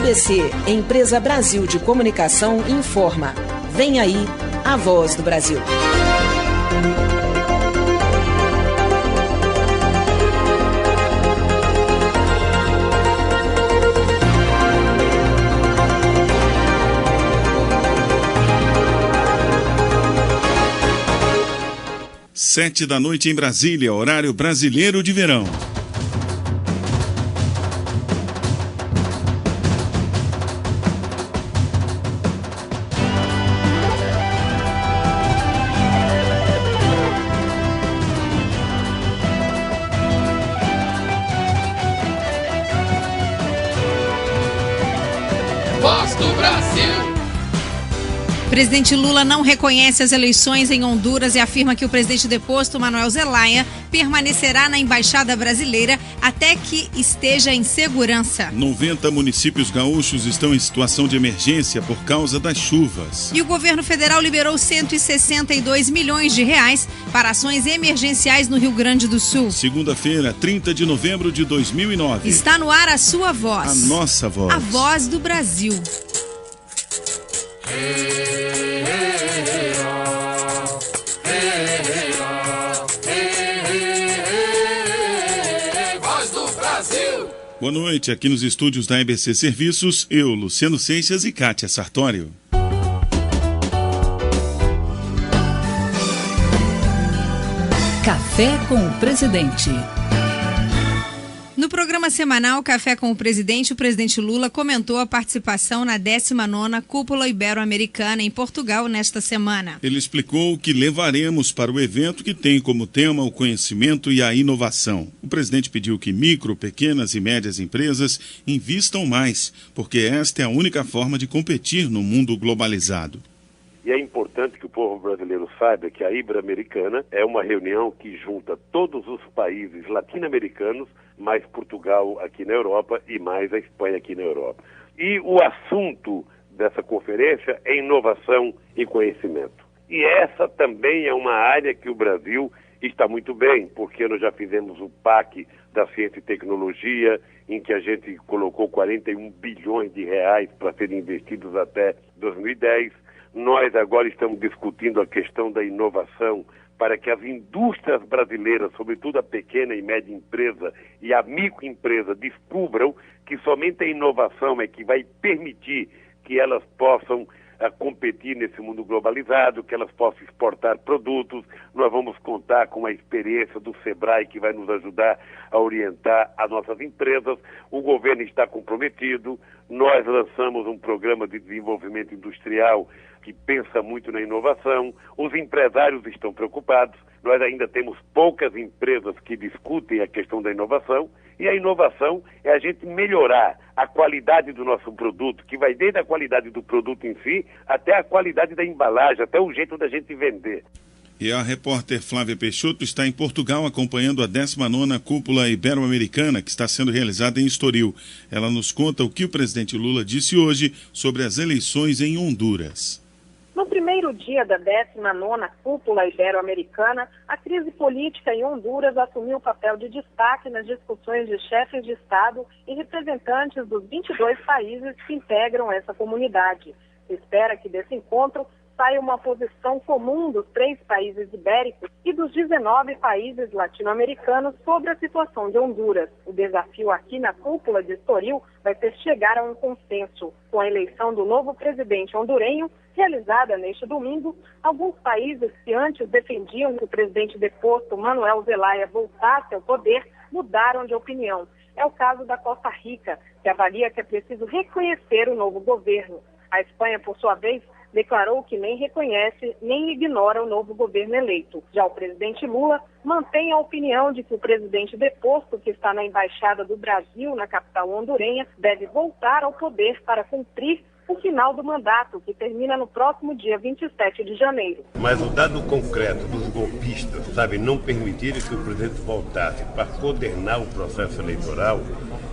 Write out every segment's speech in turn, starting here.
EBC, Empresa Brasil de Comunicação, informa. Vem aí, a voz do Brasil. Sete da noite em Brasília, horário brasileiro de verão. Voz do Brasil. Presidente Lula não reconhece as eleições em Honduras e afirma que o presidente deposto, Manuel Zelaya, permanecerá na Embaixada Brasileira até que esteja em segurança. 90 municípios gaúchos estão em situação de emergência por causa das chuvas. E o governo federal liberou 162 milhões de reais para ações emergenciais no Rio Grande do Sul. Segunda-feira, 30 de novembro de 2009. Está no ar a sua voz. A nossa voz. A voz do Brasil. Voz do Brasil. Boa noite, aqui nos estúdios da EBC Serviços, eu, Luciano Seixas e Kátia Sartório. Café com o Presidente. No programa semanal Café com o presidente Lula comentou a participação na 19ª Cúpula Ibero-Americana em Portugal nesta semana. Ele explicou o que levaremos para o evento, que tem como tema o conhecimento e a inovação. O presidente pediu que micro, pequenas e médias empresas invistam mais, porque esta é a única forma de competir no mundo globalizado. E é importante que o povo brasileiro saiba que a Ibero-Americana é uma reunião que junta todos os países latino-americanos, mais Portugal aqui na Europa e mais a Espanha aqui na Europa. E o assunto dessa conferência é inovação e conhecimento. E essa também é uma área que o Brasil está muito bem, porque nós já fizemos o PAC da Ciência e Tecnologia, em que a gente colocou 41 bilhões de reais para serem investidos até 2010. Nós agora estamos discutindo a questão da inovação para que as indústrias brasileiras, sobretudo a pequena e média empresa e a microempresa, descubram que somente a inovação é que vai permitir que elas possam competir nesse mundo globalizado, que elas possam exportar produtos. Nós vamos contar com a experiência do SEBRAE, que vai nos ajudar a orientar as nossas empresas. O governo está comprometido. Nós lançamos um programa de desenvolvimento industrial que pensa muito na inovação. Os empresários estão preocupados. Nós ainda temos poucas empresas que discutem a questão da inovação, e a inovação é a gente melhorar a qualidade do nosso produto, que vai desde a qualidade do produto em si até a qualidade da embalagem, até o jeito da gente vender. E a repórter Flávia Peixoto está em Portugal acompanhando a 19ª Cúpula Ibero-Americana, que está sendo realizada em Estoril. Ela nos conta o que o presidente Lula disse hoje sobre as eleições em Honduras. No primeiro dia da 19ª Cúpula Ibero-Americana, a crise política em Honduras assumiu papel de destaque nas discussões de chefes de Estado e representantes dos 22 países que integram essa comunidade. Se espera que desse encontro saia uma posição comum dos 3 países ibéricos e dos 19 países latino-americanos sobre a situação de Honduras. O desafio aqui na Cúpula de Estoril vai ser chegar a um consenso. Com a eleição do novo presidente hondurenho, realizada neste domingo, alguns países que antes defendiam que o presidente deposto Manuel Zelaya voltasse ao poder mudaram de opinião. É o caso da Costa Rica, que avalia que é preciso reconhecer o novo governo. A Espanha, por sua vez, declarou que nem reconhece nem ignora o novo governo eleito. Já o presidente Lula mantém a opinião de que o presidente deposto, que está na Embaixada do Brasil na capital hondurenha, deve voltar ao poder para cumprir o final do mandato, que termina no próximo dia 27 de janeiro. Mas o dado concreto dos golpistas, não permitirem que o presidente voltasse para coordenar o processo eleitoral,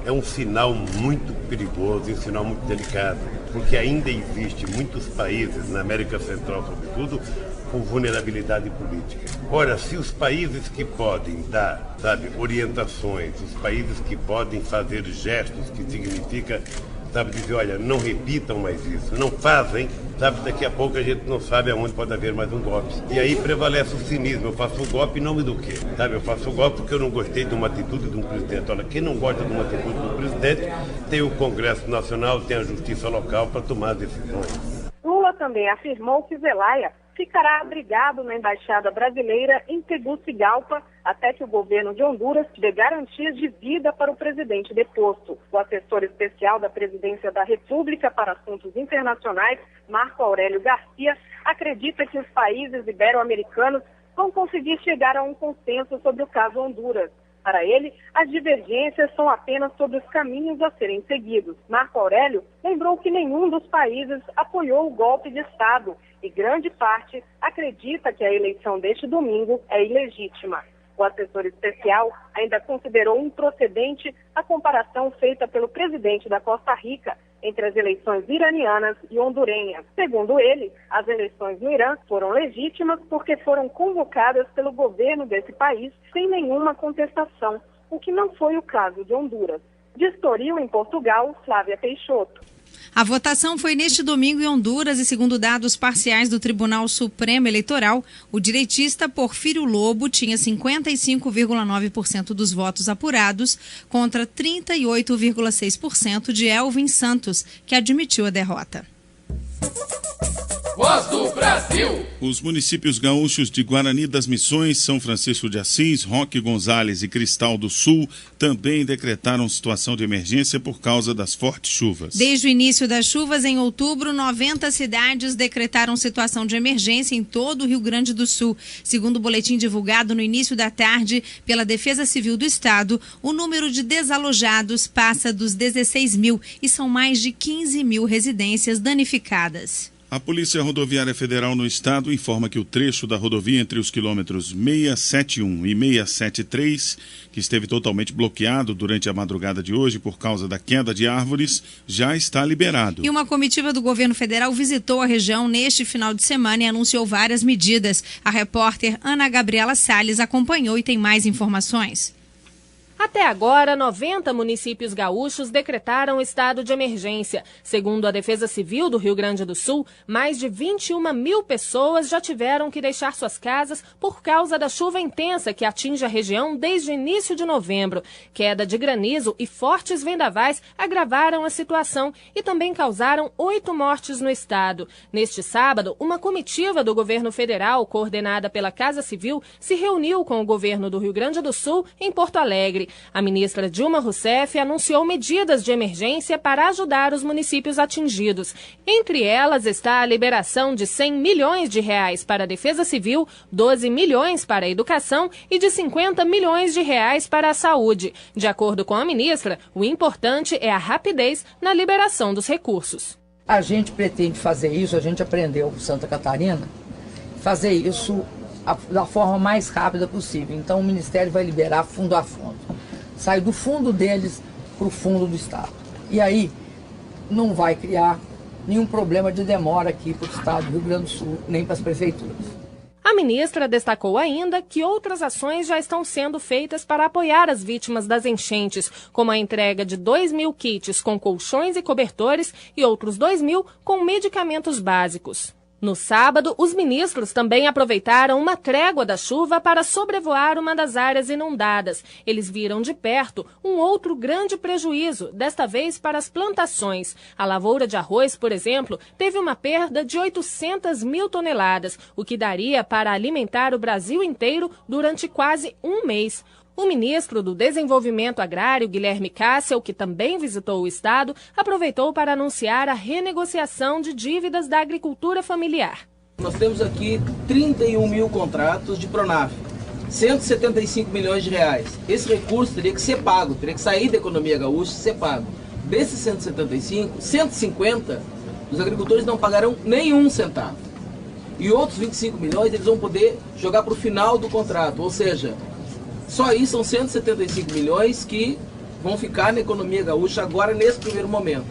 é um sinal muito perigoso e um sinal muito delicado, porque ainda existe muitos países, na América Central sobretudo, com vulnerabilidade política. Ora, se os países que podem dar, orientações, os países que podem fazer gestos que significa sabe, dizer, olha, não repitam mais isso, não fazem, sabe, daqui a pouco a gente não sabe aonde pode haver mais um golpe. E aí prevalece o cinismo, eu faço o golpe em nome do quê? Sabe, eu faço o golpe porque eu não gostei de uma atitude de um presidente. Olha, quem não gosta de uma atitude de um presidente, tem o Congresso Nacional, tem a Justiça Local para tomar decisões. Lula também afirmou que Zelaya ficará abrigado na Embaixada Brasileira em Tegucigalpa até que o governo de Honduras dê garantias de vida para o presidente deposto. O assessor especial da Presidência da República para Assuntos Internacionais, Marco Aurélio Garcia, acredita que os países ibero-americanos vão conseguir chegar a um consenso sobre o caso Honduras. Para ele, as divergências são apenas sobre os caminhos a serem seguidos. Marco Aurélio lembrou que nenhum dos países apoiou o golpe de Estado e grande parte acredita que a eleição deste domingo é ilegítima. O assessor especial ainda considerou improcedente a comparação feita pelo presidente da Costa Rica entre as eleições iranianas e hondurenhas. Segundo ele, as eleições no Irã foram legítimas porque foram convocadas pelo governo desse país sem nenhuma contestação, o que não foi o caso de Honduras. De Estoril, em Portugal, Flávia Peixoto. A votação foi neste domingo em Honduras e, segundo dados parciais do Tribunal Supremo Eleitoral, o direitista Porfírio Lobo tinha 55,9% dos votos apurados contra 38,6% de Elvin Santos, que admitiu a derrota. Voz do Brasil. Os municípios gaúchos de Guarani das Missões, São Francisco de Assis, Roque Gonzales e Cristal do Sul também decretaram situação de emergência por causa das fortes chuvas. Desde o início das chuvas, em outubro, 90 cidades decretaram situação de emergência em todo o Rio Grande do Sul. Segundo o boletim divulgado no início da tarde pela Defesa Civil do Estado, o número de desalojados passa dos 16 mil e são mais de 15 mil residências danificadas. A Polícia Rodoviária Federal no estado informa que o trecho da rodovia entre os quilômetros 671 e 673, que esteve totalmente bloqueado durante a madrugada de hoje por causa da queda de árvores, já está liberado. E uma comitiva do governo federal visitou a região neste final de semana e anunciou várias medidas. A repórter Ana Gabriela Salles acompanhou e tem mais informações. Até agora, 90 municípios gaúchos decretaram estado de emergência. Segundo a Defesa Civil do Rio Grande do Sul, mais de 21 mil pessoas já tiveram que deixar suas casas por causa da chuva intensa que atinge a região desde o início de novembro. Queda de granizo e fortes vendavais agravaram a situação e também causaram 8 mortes no estado. Neste sábado, uma comitiva do governo federal, coordenada pela Casa Civil, se reuniu com o governo do Rio Grande do Sul em Porto Alegre. A ministra Dilma Rousseff anunciou medidas de emergência para ajudar os municípios atingidos. Entre elas está a liberação de 100 milhões de reais para a Defesa Civil, 12 milhões para a educação e de 50 milhões de reais para a saúde. De acordo com a ministra, o importante é a rapidez na liberação dos recursos. A gente pretende fazer isso, a gente aprendeu com Santa Catarina, fazer isso da forma mais rápida possível. Então o Ministério vai liberar fundo a fundo. Sai do fundo deles para o fundo do Estado. E aí não vai criar nenhum problema de demora aqui para o Estado do Rio Grande do Sul, nem para as prefeituras. A ministra destacou ainda que outras ações já estão sendo feitas para apoiar as vítimas das enchentes, como a entrega de 2.000 kits com colchões e cobertores e outros 2.000 com medicamentos básicos. No sábado, os ministros também aproveitaram uma trégua da chuva para sobrevoar uma das áreas inundadas. Eles viram de perto um outro grande prejuízo, desta vez para as plantações. A lavoura de arroz, por exemplo, teve uma perda de 800 mil toneladas, o que daria para alimentar o Brasil inteiro durante quase um mês. O ministro do Desenvolvimento Agrário, Guilherme Cassel, que também visitou o estado, aproveitou para anunciar a renegociação de dívidas da agricultura familiar. Nós temos aqui 31 mil contratos de Pronaf, 175 milhões de reais. Esse recurso teria que ser pago, teria que sair da economia gaúcha e ser pago. Desses 175, 150, os agricultores não pagarão nenhum centavo. E outros 25 milhões eles vão poder jogar para o final do contrato, ou seja, só isso são 175 milhões que vão ficar na economia gaúcha agora nesse primeiro momento.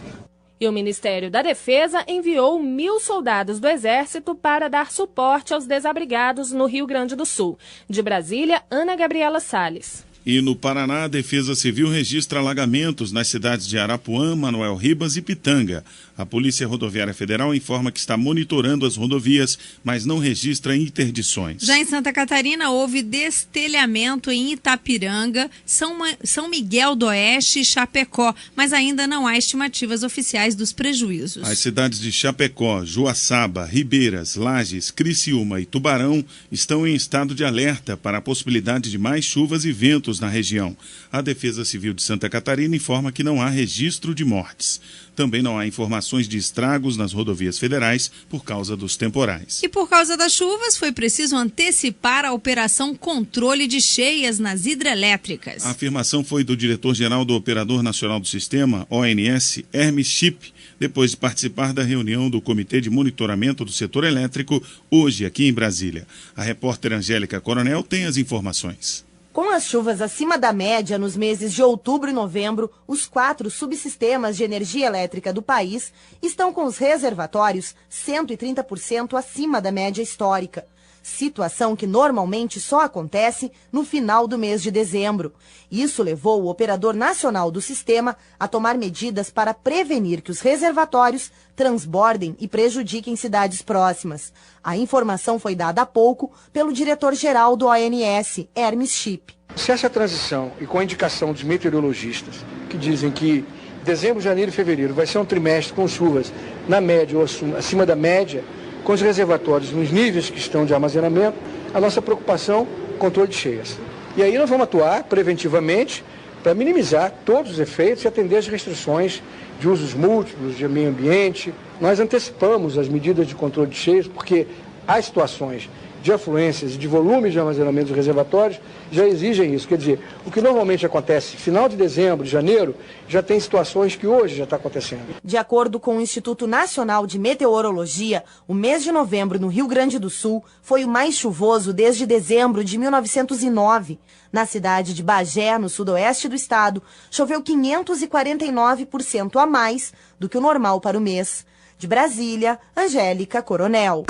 E o Ministério da Defesa enviou 1.000 soldados do Exército para dar suporte aos desabrigados no Rio Grande do Sul. De Brasília, Ana Gabriela Salles. E no Paraná, a Defesa Civil registra alagamentos nas cidades de Arapuã, Manuel Ribas e Pitanga. A Polícia Rodoviária Federal informa que está monitorando as rodovias, mas não registra interdições. Já em Santa Catarina, houve destelhamento em Itapiranga, São Miguel do Oeste e Chapecó, mas ainda não há estimativas oficiais dos prejuízos. As cidades de Chapecó, Joaçaba, Ribeiras, Lages, Criciúma e Tubarão estão em estado de alerta para a possibilidade de mais chuvas e ventos na região. A Defesa Civil de Santa Catarina informa que não há registro de mortes. Também não há informações de estragos nas rodovias federais por causa dos temporais. E por causa das chuvas, foi preciso antecipar a operação controle de cheias nas hidrelétricas. A afirmação foi do diretor-geral do Operador Nacional do Sistema, ONS, Hermes Chip, depois de participar da reunião do Comitê de Monitoramento do Setor Elétrico, hoje aqui em Brasília. A repórter Angélica Coronel tem as informações. Com as chuvas acima da média nos meses de outubro e novembro, os 4 subsistemas de energia elétrica do país estão com os reservatórios 130% acima da média histórica. Situação que normalmente só acontece no final do mês de dezembro. Isso levou o Operador Nacional do Sistema a tomar medidas para prevenir que os reservatórios transbordem e prejudiquem cidades próximas. A informação foi dada há pouco pelo diretor-geral do ONS, Hermes Chip. Se essa transição e com a indicação dos meteorologistas, que dizem que dezembro, janeiro e fevereiro vai ser um trimestre com chuvas na média ou acima da média, com os reservatórios nos níveis que estão de armazenamento, a nossa preocupação é o controle de cheias. E aí nós vamos atuar preventivamente para minimizar todos os efeitos e atender as restrições de usos múltiplos, de meio ambiente. Nós antecipamos as medidas de controle de cheias porque há situações de afluências e de volumes de armazenamento dos reservatórios já exigem isso. Quer dizer, o que normalmente acontece final de dezembro, janeiro, já tem situações que hoje já está acontecendo. De acordo com o Instituto Nacional de Meteorologia, o mês de novembro no Rio Grande do Sul foi o mais chuvoso desde dezembro de 1909. Na cidade de Bagé, no sudoeste do estado, choveu 549% a mais do que o normal para o mês. De Brasília, Angélica Coronel.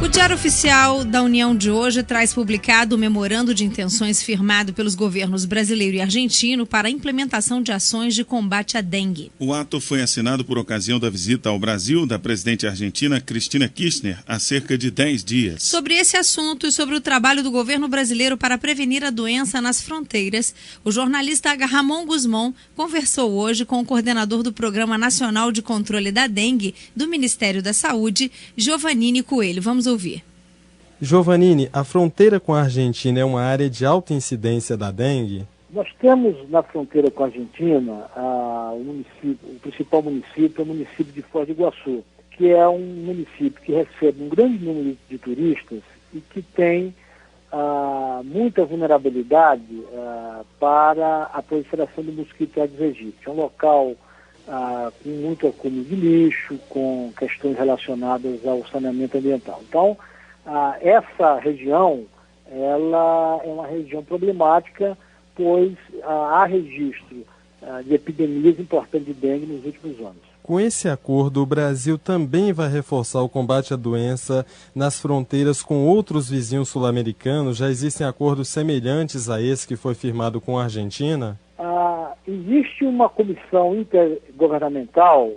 O Diário Oficial da União de hoje traz publicado o memorando de intenções firmado pelos governos brasileiro e argentino para a implementação de ações de combate à dengue. O ato foi assinado por ocasião da visita ao Brasil da presidente argentina Cristina Kirchner há cerca de 10 dias. Sobre esse assunto e sobre o trabalho do governo brasileiro para prevenir a doença nas fronteiras, o jornalista Ramon Guzmão conversou hoje com o coordenador do Programa Nacional de Controle da Dengue do Ministério da Saúde, Giovannini Coelho. Vamos ouvir. Giovannini, a fronteira com a Argentina é uma área de alta incidência da dengue? Nós temos na fronteira com a Argentina o principal município é o município de Foz do Iguaçu, que é um município que recebe um grande número de turistas e que tem muita vulnerabilidade para a proliferação do mosquito Aedes aegypti. É um local com muito acúmulo de lixo, com questões relacionadas ao saneamento ambiental. Então, essa região, ela é uma região problemática, pois há registro de epidemias importantes de dengue nos últimos anos. Com esse acordo, o Brasil também vai reforçar o combate à doença nas fronteiras com outros vizinhos sul-americanos? Já existem acordos semelhantes a esse que foi firmado com a Argentina? Existe uma comissão intergovernamental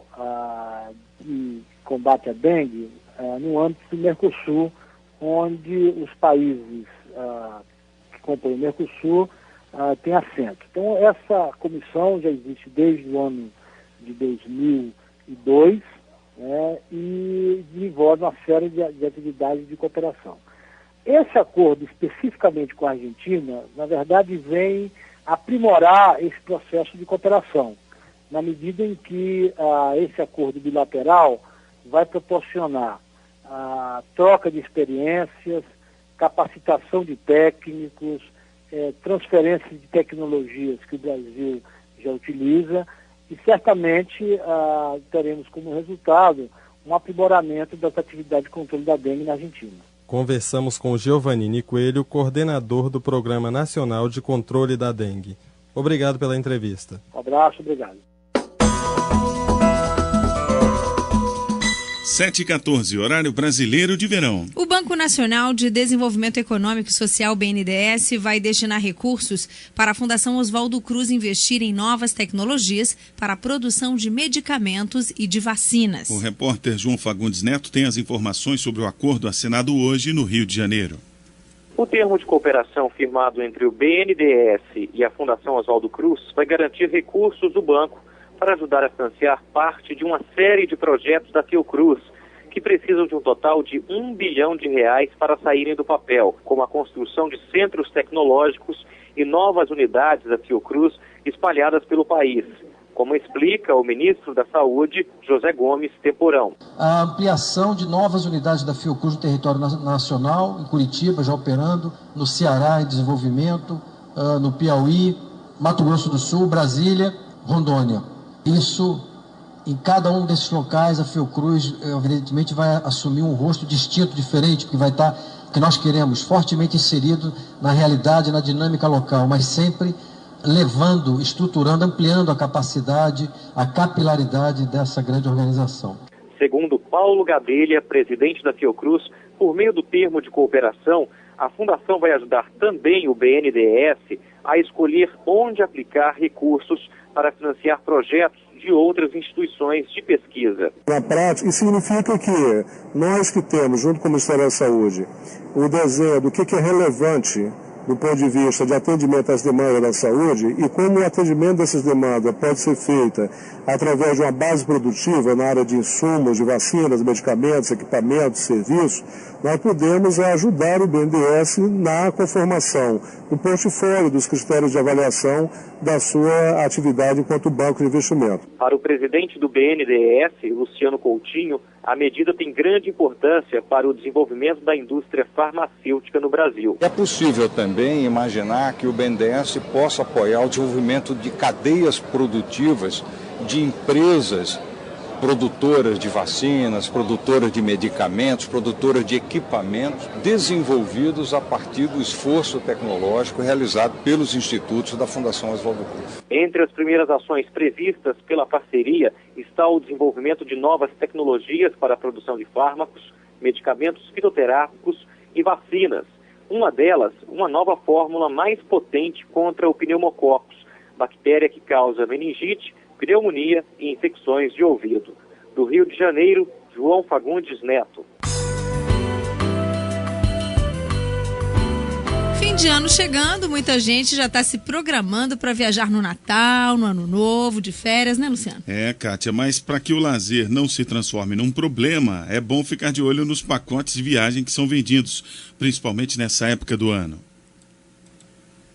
de combate à dengue no âmbito do Mercosul, onde os países que compõem o Mercosul têm assento. Então, essa comissão já existe desde o ano de 2002, né, e desenvolve uma série de atividades de cooperação. Esse acordo, especificamente com a Argentina, na verdade, vem aprimorar esse processo de cooperação, na medida em que esse acordo bilateral vai proporcionar troca de experiências, capacitação de técnicos, transferência de tecnologias que o Brasil já utiliza e certamente teremos como resultado um aprimoramento das atividades de controle da dengue na Argentina. Conversamos com Giovannini Coelho, coordenador do Programa Nacional de Controle da Dengue. Obrigado pela entrevista. Um abraço, obrigado. 7h14, horário brasileiro de verão. O Banco Nacional de Desenvolvimento Econômico e Social, BNDES, vai destinar recursos para a Fundação Oswaldo Cruz investir em novas tecnologias para a produção de medicamentos e de vacinas. O repórter João Fagundes Neto tem as informações sobre o acordo assinado hoje no Rio de Janeiro. O termo de cooperação firmado entre o BNDES e a Fundação Oswaldo Cruz vai garantir recursos do banco para ajudar a financiar parte de uma série de projetos da Fiocruz, que precisam de um total de R$1 bilhão para saírem do papel, como a construção de centros tecnológicos e novas unidades da Fiocruz espalhadas pelo país, como explica o ministro da Saúde, José Gomes Temporão. A ampliação de novas unidades da Fiocruz no território nacional, em Curitiba, já operando, no Ceará, em desenvolvimento, no Piauí, Mato Grosso do Sul, Brasília, Rondônia. Isso, em cada um desses locais, a Fiocruz, evidentemente, vai assumir um rosto distinto, diferente, que vai estar, que nós queremos, fortemente inserido na realidade, na dinâmica local, mas sempre levando, estruturando, ampliando a capacidade, a capilaridade dessa grande organização. Segundo Paulo Gadelha, presidente da Fiocruz, por meio do termo de cooperação, a Fundação vai ajudar também o BNDES a escolher onde aplicar recursos para financiar projetos de outras instituições de pesquisa. Na prática, isso significa que nós que temos, junto com o Ministério da Saúde, o desenho do que é relevante do ponto de vista de atendimento às demandas da saúde e como o atendimento dessas demandas pode ser feita através de uma base produtiva na área de insumos, de vacinas, medicamentos, equipamentos, serviços, nós podemos ajudar o BNDES na conformação do portfólio dos critérios de avaliação da sua atividade enquanto banco de investimento. Para o presidente do BNDES, Luciano Coutinho, a medida tem grande importância para o desenvolvimento da indústria farmacêutica no Brasil. É possível também imaginar que o BNDES possa apoiar o desenvolvimento de cadeias produtivas de empresas produtoras de vacinas, produtoras de medicamentos, produtoras de equipamentos, desenvolvidos a partir do esforço tecnológico realizado pelos institutos da Fundação Oswaldo Cruz. Entre as primeiras ações previstas pela parceria está o desenvolvimento de novas tecnologias para a produção de fármacos, medicamentos fitoterápicos e vacinas. Uma delas, uma nova fórmula mais potente contra o pneumococcus, bactéria que causa meningite, pneumonia e infecções de ouvido. Do Rio de Janeiro, João Fagundes Neto. Fim de ano chegando, muita gente já está se programando para viajar no Natal, no Ano Novo, de férias, né, Luciano? É, Kátia, mas para que o lazer não se transforme num problema, é bom ficar de olho nos pacotes de viagem que são vendidos, principalmente nessa época do ano.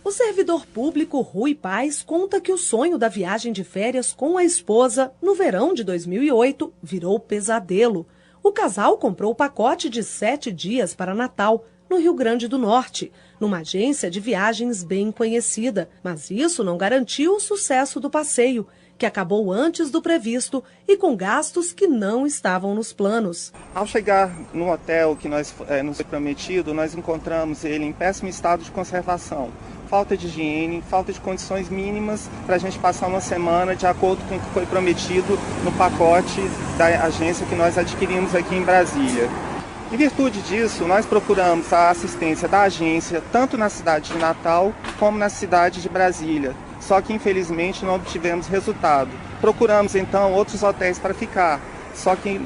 O servidor público Rui Paz conta que o sonho da viagem de férias com a esposa no verão de 2008 virou pesadelo. O casal comprou o pacote de 7 dias para Natal, no Rio Grande do Norte, numa agência de viagens bem conhecida. Mas isso não garantiu o sucesso do passeio, que acabou antes do previsto e com gastos que não estavam nos planos. Ao chegar no hotel que nos foi prometido, nós encontramos ele em péssimo estado de conservação. Falta de higiene, falta de condições mínimas para a gente passar uma semana de acordo com o que foi prometido no pacote da agência que nós adquirimos aqui em Brasília. Em virtude disso, nós procuramos a assistência da agência tanto na cidade de Natal como na cidade de Brasília. Só que infelizmente não obtivemos resultado. Procuramos então outros hotéis para ficar, só que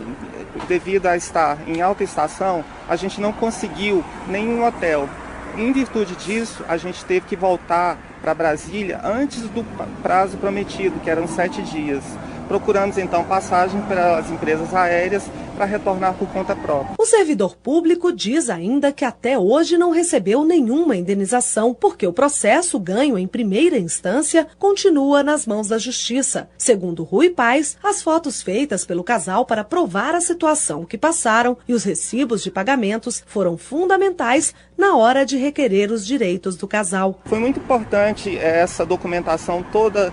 devido a estar em alta estação, a gente não conseguiu nenhum hotel. Em virtude disso, a gente teve que voltar para Brasília antes do prazo prometido, que eram 7 dias. Procuramos então passagem para as empresas aéreas para retornar por conta própria. O servidor público diz ainda que até hoje não recebeu nenhuma indenização, porque o processo ganho em primeira instância continua nas mãos da Justiça. Segundo Rui Paz, as fotos feitas pelo casal para provar a situação que passaram e os recibos de pagamentos foram fundamentais na hora de requerer os direitos do casal. Foi muito importante essa documentação toda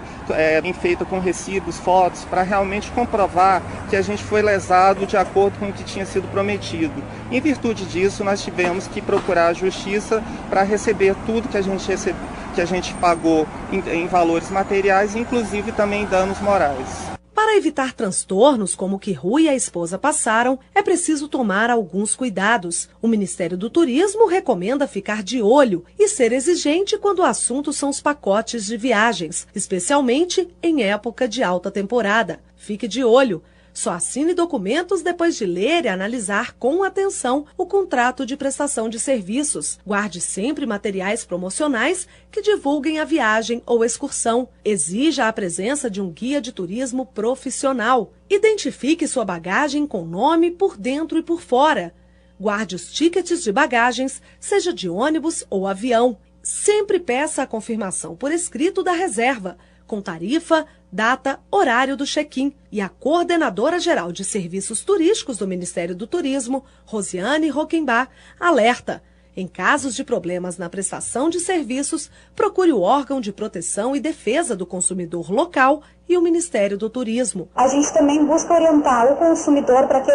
bem feita com recibos, fotos, para realmente comprovar que a gente foi lesado de acordo com o que tinha sido prometido. Em virtude disso, nós tivemos que procurar a Justiça para receber tudo que a gente pagou em valores materiais, inclusive também danos morais. Para Para evitar transtornos como o que Rui e a esposa passaram, é preciso tomar alguns cuidados. O Ministério do Turismo recomenda ficar de olho e ser exigente quando o assunto são os pacotes de viagens, especialmente em época de alta temporada. Fique de olho. Só assine documentos depois de ler e analisar com atenção o contrato de prestação de serviços. Guarde sempre materiais promocionais que divulguem a viagem ou excursão. Exija a presença de um guia de turismo profissional. Identifique sua bagagem com nome por dentro e por fora. Guarde os tickets de bagagens, seja de ônibus ou avião. Sempre peça a confirmação por escrito da reserva, com tarifa, data, horário do check-in. E a Coordenadora-Geral de Serviços Turísticos do Ministério do Turismo, Rosiane Rockenbach, alerta: em casos de problemas na prestação de serviços, procure o órgão de proteção e defesa do consumidor local e o Ministério do Turismo. A gente também busca orientar o consumidor para que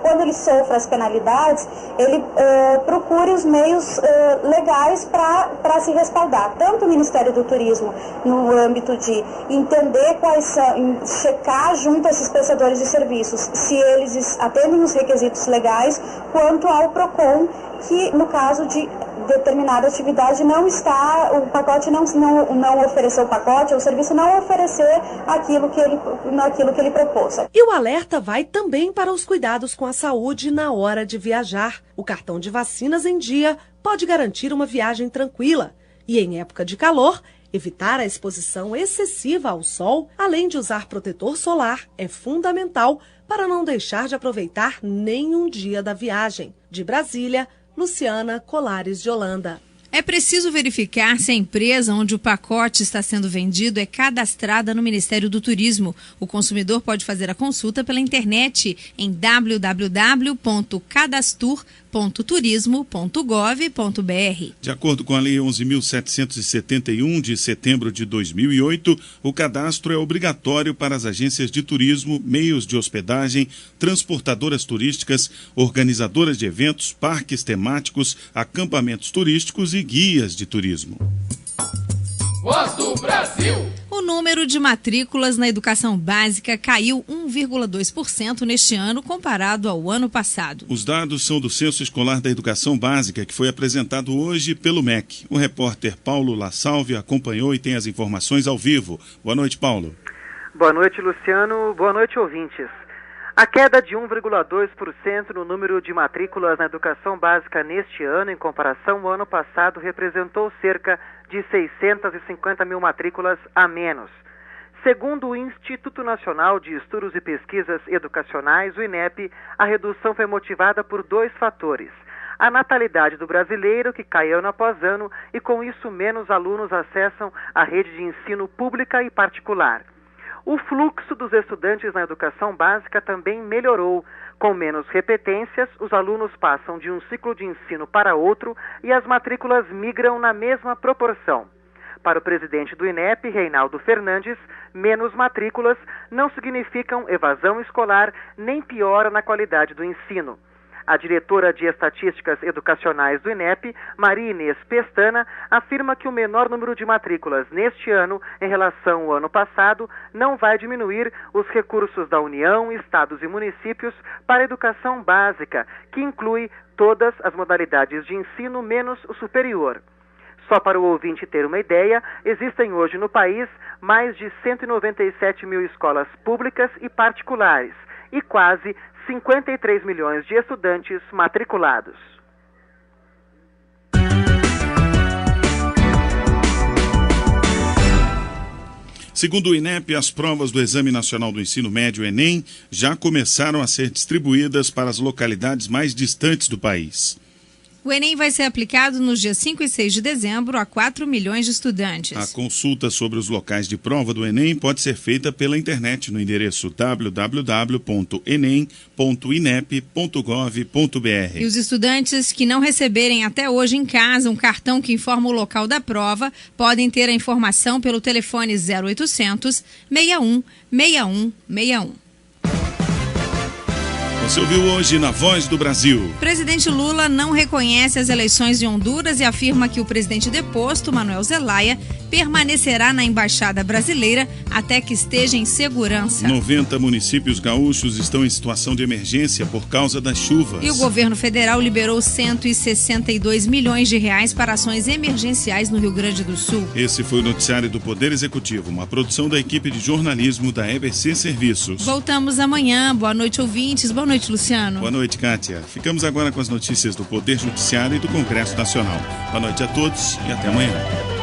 quando ele sofra as penalidades, ele procure os meios legais para se respaldar. Tanto o Ministério do Turismo, no âmbito de entender checar junto a esses prestadores de serviços se eles atendem os requisitos legais, quanto ao PROCON, que no caso de determinada atividade o pacote não ofereceu o pacote, o serviço não oferecer aquilo que ele propôs. E o alerta vai também para os cuidados com a saúde na hora de viajar. O cartão de vacinas em dia pode garantir uma viagem tranquila. E em época de calor, evitar a exposição excessiva ao sol, além de usar protetor solar, é fundamental para não deixar de aproveitar nenhum dia da viagem. De Brasília, Luciana Colares de Holanda. É preciso verificar se a empresa onde o pacote está sendo vendido é cadastrada no Ministério do Turismo. O consumidor pode fazer a consulta pela internet em www.cadastur.turismo.gov.br. De acordo com a Lei 11.771 de setembro de 2008, o cadastro é obrigatório para as agências de turismo, meios de hospedagem, transportadoras turísticas, organizadoras de eventos, parques temáticos, acampamentos turísticos e guias de turismo. Voz do Brasil. O número de matrículas na educação básica caiu 1,2% neste ano comparado ao ano passado. Os dados são do Censo Escolar da Educação Básica, que foi apresentado hoje pelo MEC. O repórter Paulo La Salve acompanhou e tem as informações ao vivo. Boa noite, Paulo. Boa noite, Luciano. Boa noite, ouvintes. A queda de 1,2% no número de matrículas na educação básica neste ano, em comparação ao ano passado, representou cerca de 650 mil matrículas a menos. Segundo o Instituto Nacional de Estudos e Pesquisas Educacionais, o INEP, a redução foi motivada por dois fatores: a natalidade do brasileiro, que cai ano após ano, e com isso menos alunos acessam a rede de ensino pública e particular. O fluxo dos estudantes na educação básica também melhorou. Com menos repetências, os alunos passam de um ciclo de ensino para outro e as matrículas migram na mesma proporção. Para o presidente do INEP, Reinaldo Fernandes, menos matrículas não significam evasão escolar nem piora na qualidade do ensino. A diretora de Estatísticas Educacionais do INEP, Maria Inês Pestana, afirma que o menor número de matrículas neste ano, em relação ao ano passado, não vai diminuir os recursos da União, estados e municípios para a educação básica, que inclui todas as modalidades de ensino menos o superior. Só para o ouvinte ter uma ideia, existem hoje no país mais de 197 mil escolas públicas e particulares e quase 53 milhões de estudantes matriculados. Segundo o INEP, as provas do Exame Nacional do Ensino Médio, Enem, já começaram a ser distribuídas para as localidades mais distantes do país. O Enem vai ser aplicado nos dias 5 e 6 de dezembro a 4 milhões de estudantes. A consulta sobre os locais de prova do Enem pode ser feita pela internet no endereço www.enem.inep.gov.br. E os estudantes que não receberem até hoje em casa um cartão que informa o local da prova podem ter a informação pelo telefone 0800 61 61 61. Você ouviu hoje na Voz do Brasil. Presidente Lula não reconhece as eleições de Honduras e afirma que o presidente deposto, Manuel Zelaya, permanecerá na Embaixada Brasileira até que esteja em segurança. 90 municípios gaúchos estão em situação de emergência por causa das chuvas. E o governo federal liberou 162 milhões de reais para ações emergenciais no Rio Grande do Sul. Esse foi o noticiário do Poder Executivo, uma produção da equipe de jornalismo da EBC Serviços. Voltamos amanhã. Boa noite, ouvintes. Boa noite, Luciano. Boa noite, Kátia. Ficamos agora com as notícias do Poder Judiciário e do Congresso Nacional. Boa noite a todos e até amanhã.